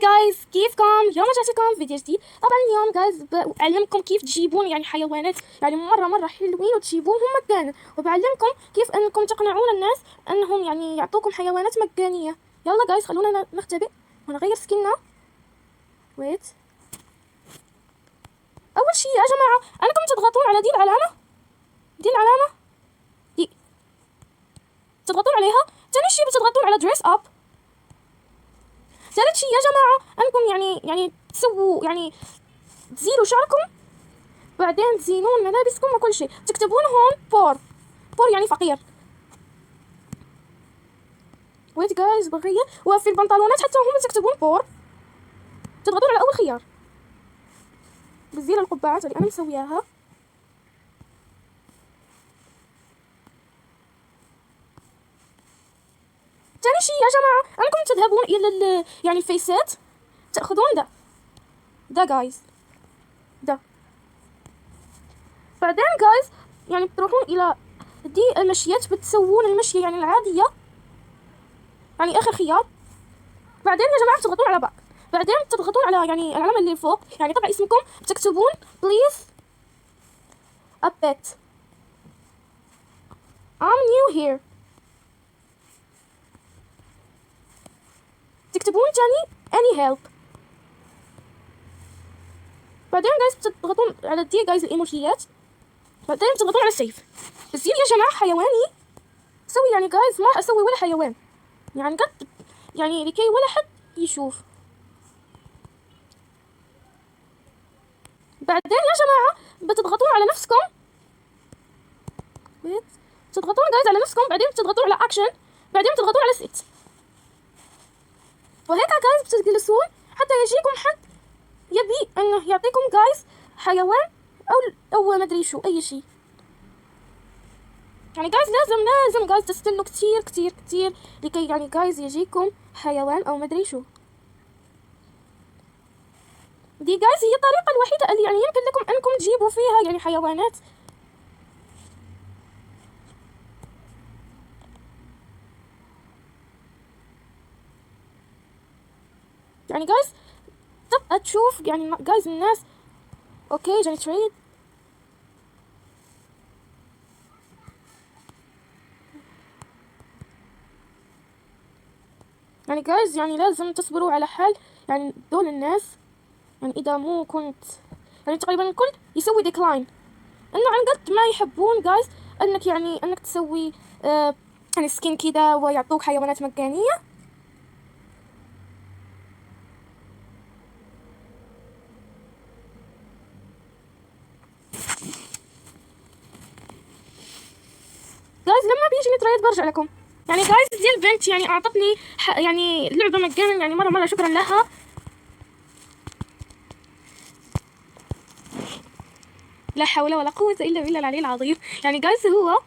جايز كيفكم؟ اليوم رجعت لكم فيديو جديد. طبعا اليوم جايز بعلمكم كيف تجيبون يعني حيوانات يعني مرة حلوين وتجيبوهم مجانا، وبعلمكم كيف انكم تقنعون الناس انهم يعني يعطوكم حيوانات مجانية. يلا جايز خلونا نختبئ ونغير سكننا. ويت، اول شي يا جماعة انكم تضغطون على دي العلامة، دي تضغطون عليها. تاني شي بتضغطون على دريس اب. ثالث شي يا جماعة انكم يعني تسووا يعني تزيلوا شعركم، بعدين تزينون ملابسكم وكل شيء. تكتبون هون بور يعني فقير. ويت جايز بغير، وفي البنطلونات حتى هم تكتبون بور. تضغطون على اول خيار بتزيل القبعات اللي انا مسوياها. تاني شي يا جماعة انكم تذهبون الى يعني الفيسات، تاخذون ده جايز ده. بعدين جايز يعني بتروحون الى دي المشيات، بتسوون المشية يعني العادية، يعني اخر خيار. بعدين يا جماعة بتضغطون على باك، بعدين تضغطون على يعني العلامة اللي فوق يعني تبع اسمكم، بتكتبون please a pet I'm new here. تكتبون تاني any help. بعدين جايز بتضغطون على دي جايز الايموجيات، بعدين بتضغطون على سيف. بصير يا جماعة حيواني سوي يعني جايز ما اسوي ولا حيوان يعني قد يعني لكي ولا حد يشوف. بعدين يا جماعة بتضغطون على نفسكم، تضغطون جايز على نفسكم، بعدين بتضغطون على اكشن، بعدين بتضغطون على سيت، وهيك جايز بتجلسون حتى يجيكم حد يبي انه يعطيكم جايز حيوان او مدري شو اي شيء. يعني جايز لازم جايز تستنوا كتير لكي يعني جايز يجيكم حيوان او مدري شو. دي جايز هي الطريقة الوحيدة اللي يعني يمكن لكم انكم تجيبوا فيها يعني حيوانات. يعني جايز تبقى تشوف يعني جايز الناس اوكي جاني تريد. يعني جايز يعني لازم تصبروا على حال يعني دول الناس، يعني اذا مو كنت يعني تقريبا الكل يسوي ديكلاين، انه عن قد ما يحبون جايز انك يعني انك تسوي يعني سكين كذا ويعطوك حيوانات مجانية. جايز لما بيجيني تريد برجع لكم. يعني جايز دي البنت يعني اعطتني يعني لعبة مجانا، يعني مرة شكرا لها. لا حول ولا قوة الا بالله العلي العظيم. يعني جايز هو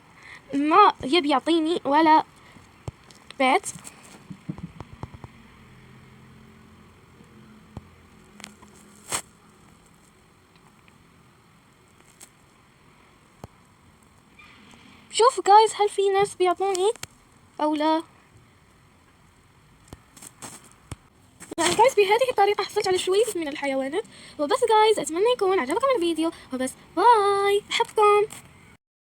ما يبي يعطيني ولا بيت. شوف جايز هل في ناس بيعطوني او لا. يعني جايز بهذه الطريقة حصلت على شوية من الحيوانات. وبس جايز اتمنى يكون عجبكم الفيديو، وبس باي، احبكم.